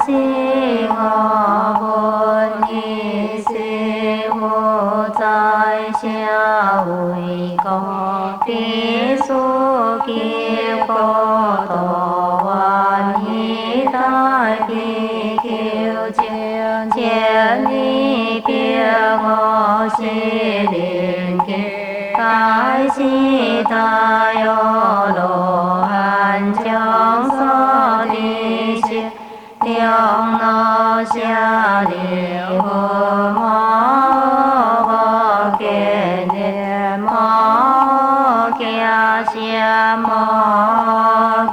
sinh和本意是无在下为公必属结果多万一大地求见千里别我是连结该是大有罗汉将所地心量那下流摩给念摩给下摩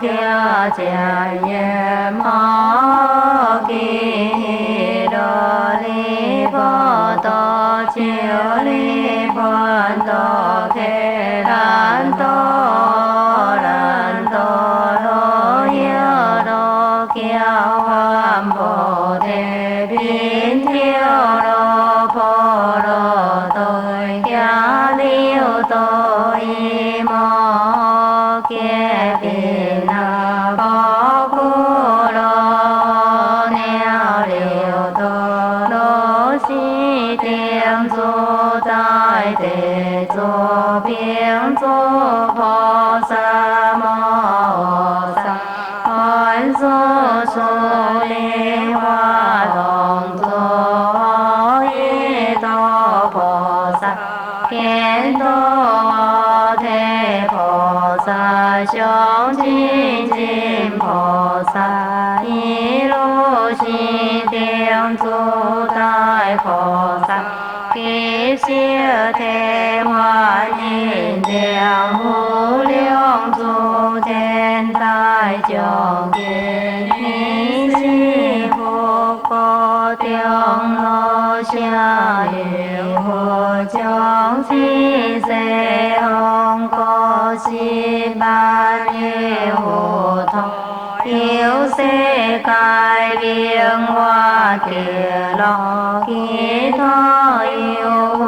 给家耶摩给罗里波多求里波多给兰多兰多罗耶罗给万波提宾跳罗波罗对加溜多伊摩给宾那波古罗鸟溜多罗西定住在地坐边坐菩萨摩萨观所说莲花龙座耶多菩萨天多提菩萨雄精进菩萨一路心定住在菩萨必修天万因量无量诸天大众见你是佛果定罗下云佛将其世红果是般若无通有世界变化地老其他有无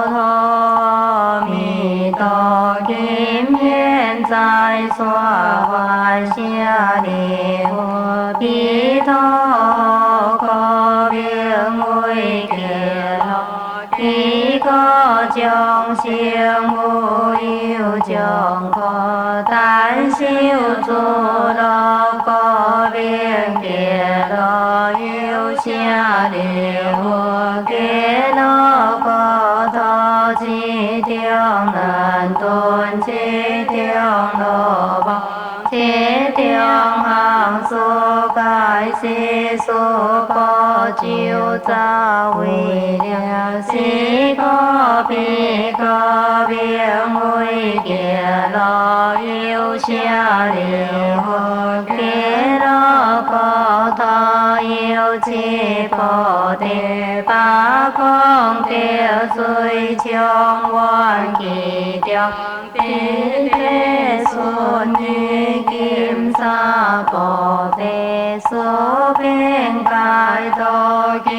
陀弥陀今现在所幻下离我彼陀可变为结老一个将行无有将可但修诸罗可变结老有下离我给老可他其定难顿其定罗邦其定行所该是所可就在为了是可比可变为给老有下离我给老可他有其菩提八空的水将万其掉彼得孙女金沙菩提所变解脱金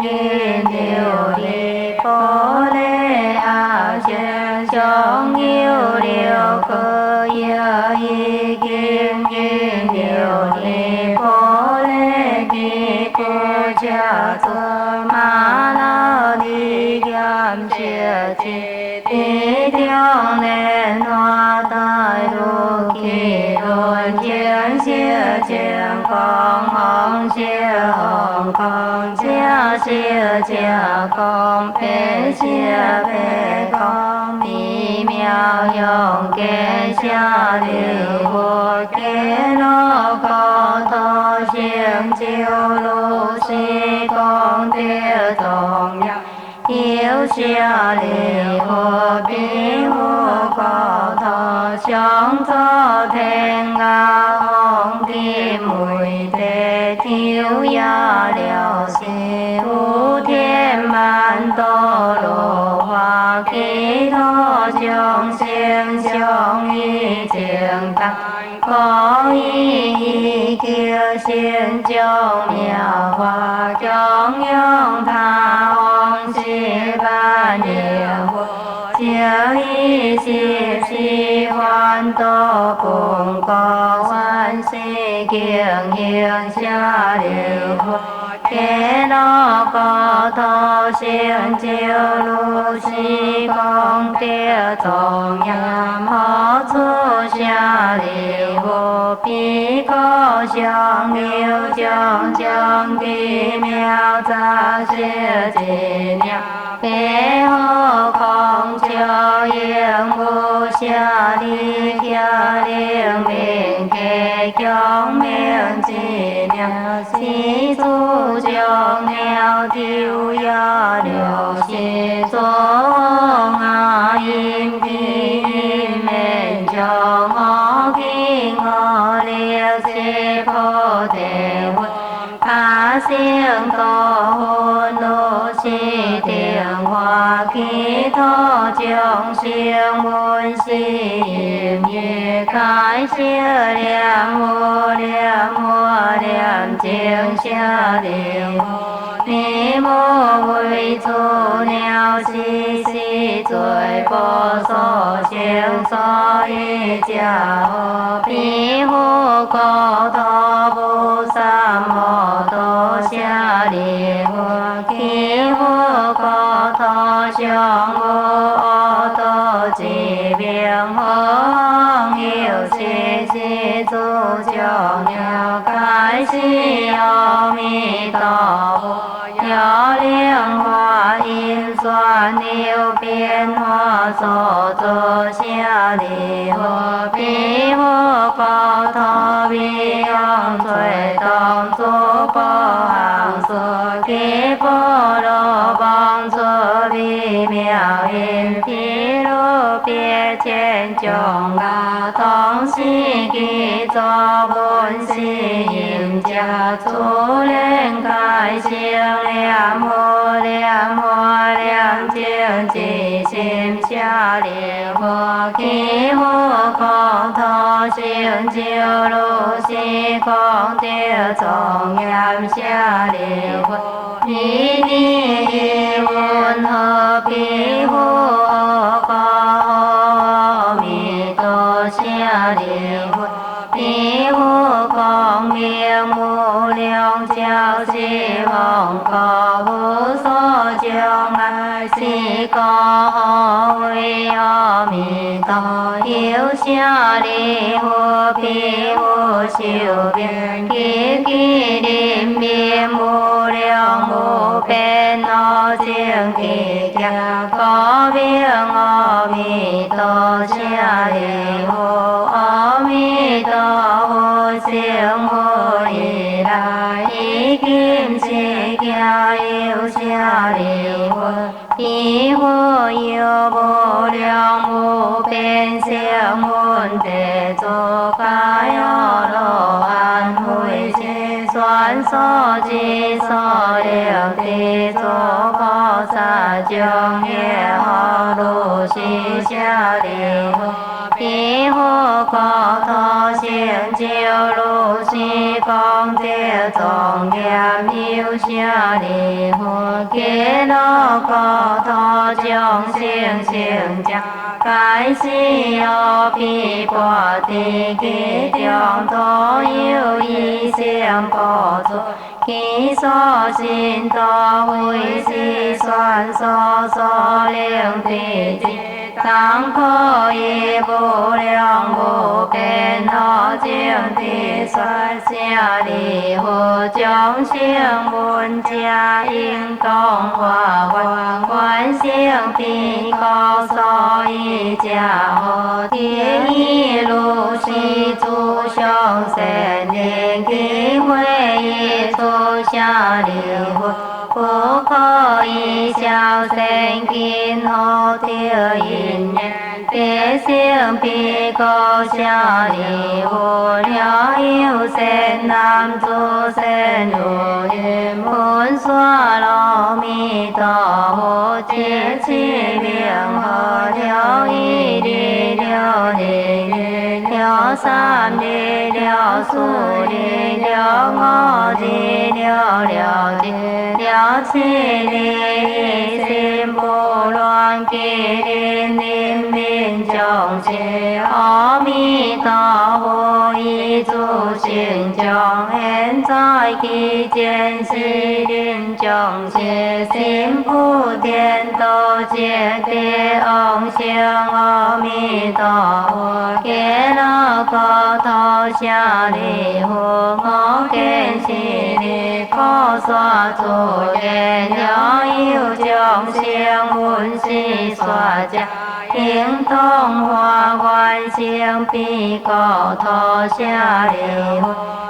银琉璃波雷阿贤相有六个有一金银琉璃波雷地国家作马拉利甘谢提地定莲花大路其轮天谢健康行谢红康家谢家康培谢培康密妙用给下流我给老高头行就路西公的中央有下流我比我高头向左天高红的梅的跳呀了西无天满多罗花给他将心相依正当可以救心将妙法中用他往西般念佛就一切喜欢多功高万观世敬行下流给那个头先就如是功德中央好处下流比高香流将将地妙杂学尽量背后空求应无下力下灵明给将明尽量西出将了丢呀流西中啊因地面将我经我了西菩提会他性多努西定化其他将性闻心也开始两无两无两经下定你莫为处鸟西西罪波所行所以教彼护高头菩萨摩多下利我其护高头相无阿多疾病恒有西西诸教了开始阿弥陀佛要莲花因酸流变化所作下利我彼护高头彼昂最当作波行所给波罗帮助彼妙因毗卢别见众啊同西给作本西因家出莲开行两无两无两净即心下利我其护空头行就如是功德庄严下利我你你问何彼护阿弥陀下利我彼护光明无量教西王高无所将爱是高为阿弥陀有下利我彼护修遍其其林面无量无边那净其家高明阿弥陀下利我阿弥陀佛行无依赖一金是家有下利我彼护有无量无边相闻得作该阿罗汉会是算所知所了地作菩萨将业哈鲁西下利我彼护高头行就如是功德庄严有下利我给那高头将行行将该是要彼波地给将多有一相波作其所心多为是算所所令地界当可以无量无边那净地算下利我将行闻家应当化观观行彼高所以家何天一路是诸上生灵机会一出下利我不可以小生今后的因缘别性彼高下利我了有生男主生如云本娑罗弥陀佛解其名和了一力了力了三力了四力了五力了力了七力心不乱吉林临命众生阿弥陀佛弥诸行众，现在期间是临终时，心不颠倒，皆地往生阿弥陀佛，揭那个头下利佛，我见是利可刷诸愿，了有众生闻是刷家。应当化愿成彼国土舍利佛，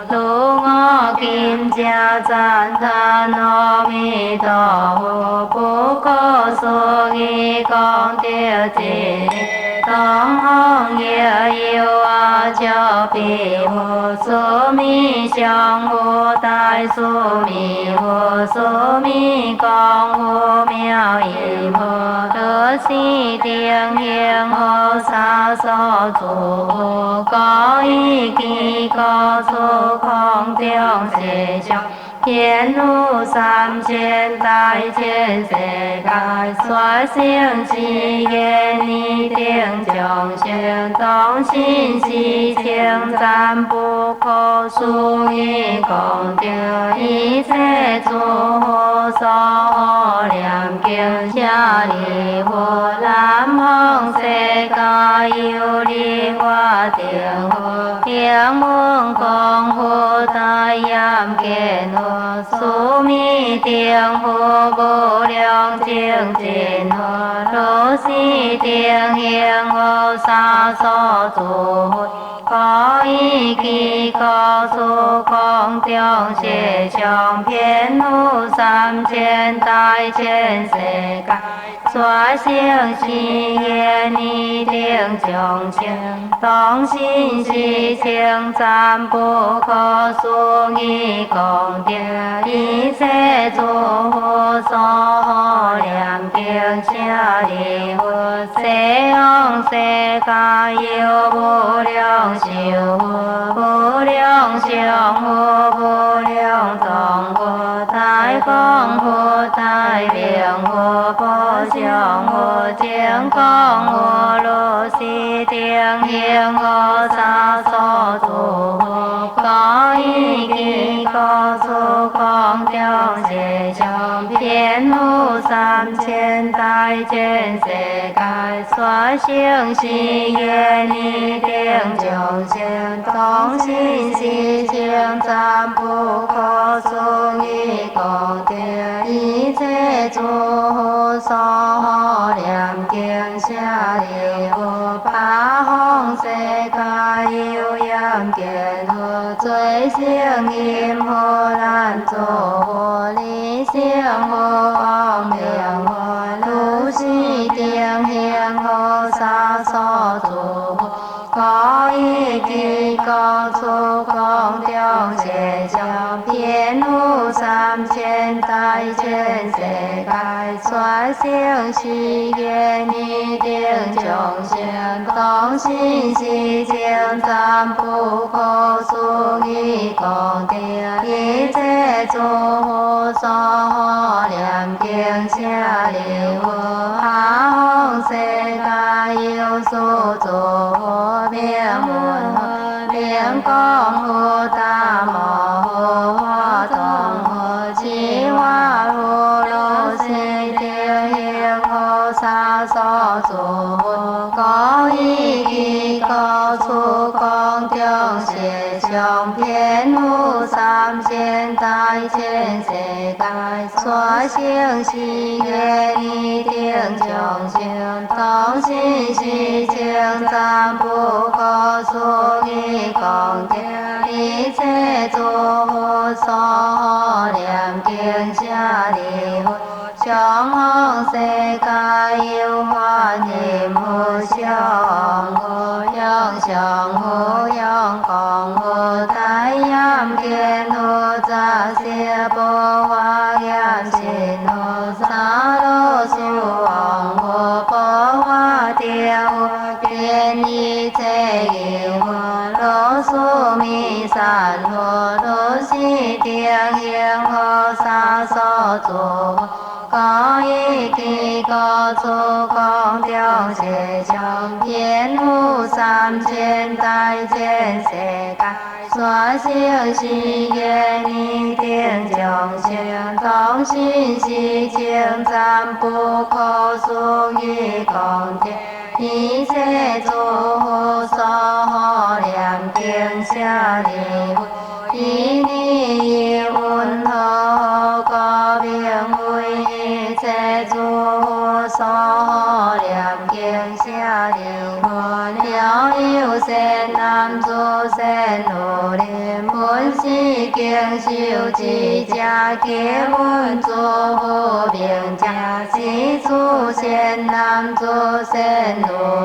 如我今家赞叹阿弥陀佛，不可思议功德之力，当行也有阿照彼佛，苏弥相佛大苏弥佛，苏弥光佛妙义佛，得是定应好沙所住，高一基高处空中世上，天无三千大千世界，所生之业一定众生，当信是称赞不可思议功德，一切诸佛所念经舍利佛，南无世界有利我定佛，应闻功佛大严见佛，苏弥定佛无量精进佛，如是定应无沙所诸佛，高一基高处空中世上，遍无三千大千世界，所生是业一定众生，当信是称赞不可思议功德，一切诸佛所念经舍利佛，西方世界有无量寿佛、无量上佛、无量藏佛、大光佛、大明佛、波上佛、净光佛、如是定应无沙所诸佛，高一基高处空中世上，遍无三千大千世界，所生是业一定众生，当信是称赞不可思议功德，一切诸佛所念经舍利佛，八方世界有严见佛，最胜因佛难作佛，离相佛王明佛，如是定应无沙所诸佛，高一基高处空中世上，遍无三千大千世界，所生是业一定众生，当信是称赞不可思议功德，一切诸佛所念经舍利佛，八方世界有所诸佛，名闻佛、名光佛、大摩佛、华东佛、智化佛，如是定应无沙所诸佛，高一基高处空中世上，遍无三千大千世界，所生是业一定众生，当信是称赞不可思议功德，一切诸佛所念经舍利佛，上方世界有观音佛、上佛、阳上佛、阳光佛、大严见佛、杂色波华严心佛、萨罗苏王佛、波华天佛、遍一切因佛、罗苏弥三佛、如是定应无沙所诸佛，高一基高足空中世上遍覆3000大千世界。所生是业泥定众生，同心是称赞不可思议功德，一切诸佛所念经舍利弗，以利益温和高明为一切诸佛所念经舍利弗，了有善男子善女人，本是经受之者，皆闻诸佛名者，是诸善男子善女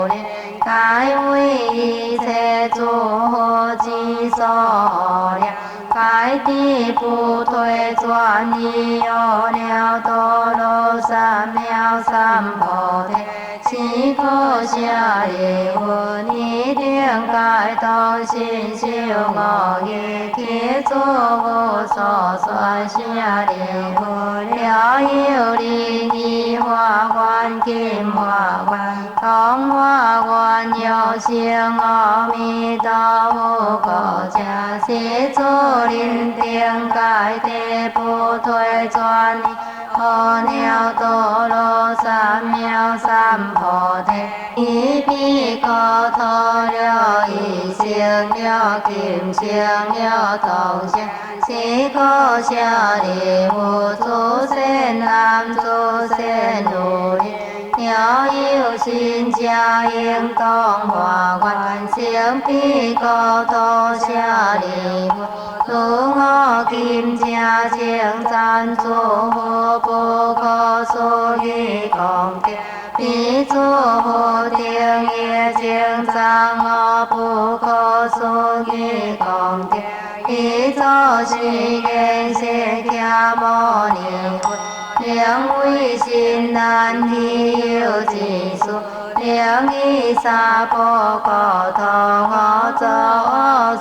人，该为一切诸佛之所念。该地不退转依有了多罗三藐三菩提。是可舍利弗，一定该当心修五业，其诸佛所说舍利弗，了有利益华严金华严，通华严有成阿弥陀佛果者，是诸人定该地不退转依。阿耨多罗三藐三菩提，一彼国土了一生了今生了同生，是可舍利弗，诸善男子善女人，了有心者应当华严，成彼国土舍利弗。如我今正称赞诸佛不可思议功德，彼诸佛定也称赞我不可思议功德。彼作是言释迦牟尼佛，两位心难体有之数。两依三宝国土，我作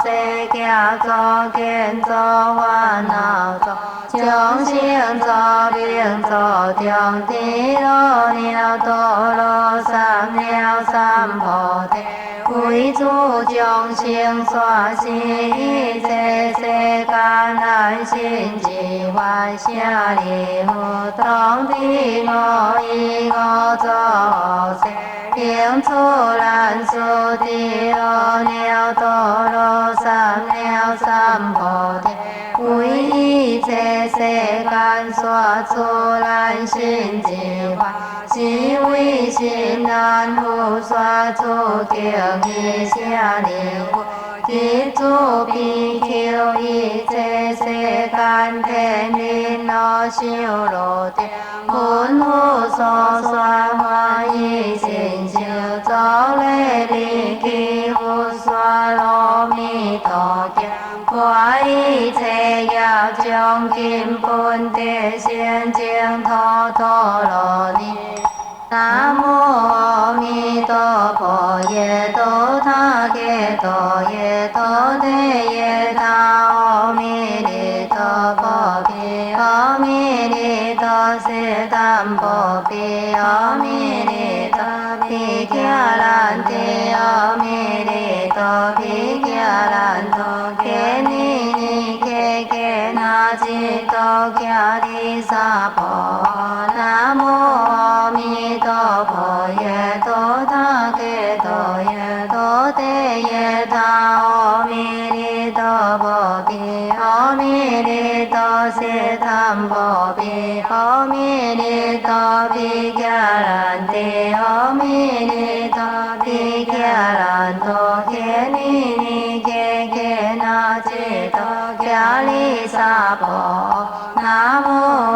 世界作见作烦恼作，众生作病作中，地罗鸟多罗三藐三菩提，为诸众生所是一切世间难信之幻舍利弗，当地我以我作世。应出难殊地罗鸟多罗三藐三菩提，为一切世间所出难信之法，是为心难复所出经义舍利弗。即诸比丘一切世间天人我修罗天，本无所说法以心修，造类离其无说罗弥陀经，化一切业障根本地现净陀陀罗尼。南无阿弥陀佛，耶多他耶多耶多得耶他，阿弥利多波毗，阿弥利多悉檀波毗，阿弥利多毗迦兰提，阿弥利多毗迦兰多，揭尼尼揭揭那吉多迦利萨婆，南无阿弥陀佛，耶多他耶多耶多得耶他，阿弥利多波毗，阿弥利多悉檀波毗，阿弥利多毗迦兰提，阿弥利多毗迦兰多，揭尼尼揭揭那吉多迦利萨婆，南无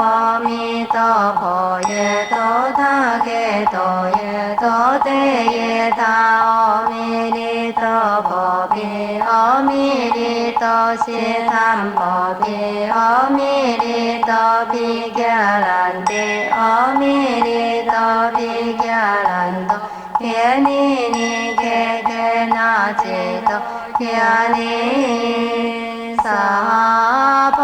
阿弥陀佛，耶多他耶多耶多得耶他，阿弥利多波毗，阿弥利多悉檀波毗，阿弥利多毗迦兰提，阿弥利多毗迦兰多，揭尼尼揭揭那吉多迦利萨婆。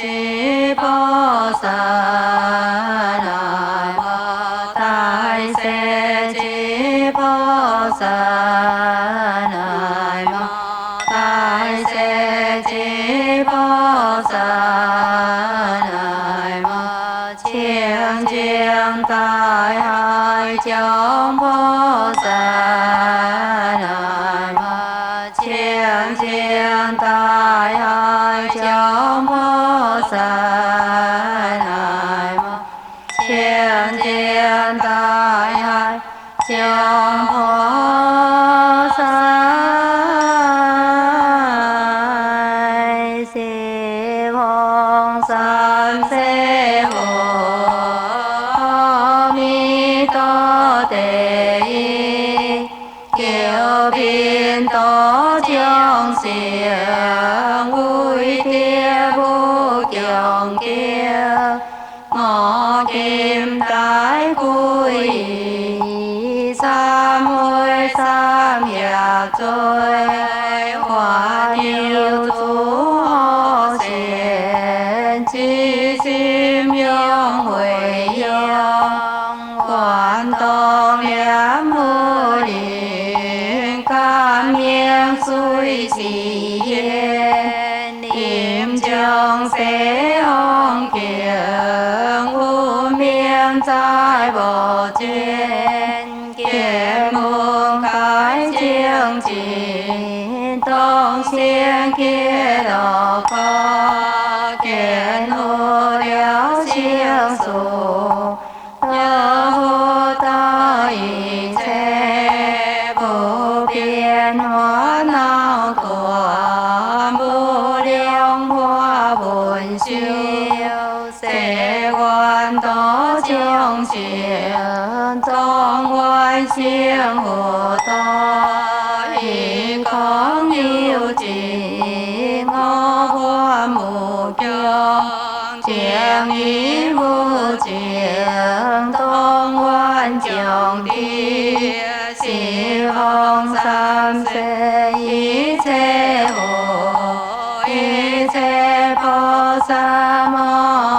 chí bồ sát Nam mô Đại sẽ chí bồ sát Nam mô Đại sẽ chí bồ sát Nam mô Chiên chiên tai hai chống bồ sát Nam mô Chiên chiên tai hai chống bồ sát Nam mô Chiên chiên tai hai chống bồ sát Sĩ Hồng San Sẽ Hồ Mi Tô Tê Y Kiều Biên Tô Chương Xiềng Vui Tiê Vũ Kiều Kiều Ngọ Kim Tái Cùi Sam Hôi Sam Nhạc Trôi Hoa Nhiêu Chú Hồ Xiên Chi Sim Yong Huệ Yong Quan Tông Liám Hô Điện Cam Miên Xui Xì Yên Im Trường Xế Hông Kiềng Vũ Miên Trái Bộ Chuyên Kiềm Hùng Cái Chiêng Chỉ Tông Xiên Kia Đỏ Có Kiên Hô Liao Chiêng Sù Nhớ Hô Ta Y Chê Bố Biên Hóa Nào Của Bố Liang Hoa Bồn Siêu Sẽ Quan Tố Chiêng Chiêng Trong Quan Chiêng Hồ To Y Có Yêu Chỉ Ngô Hoa Mù Kiông Chiêng Y Vũ Chiêng Tông Quan Chiêng Đi Sĩ Hồng Sam Sẽ Y Chê Hồ Y Chê Bồ Sa Mô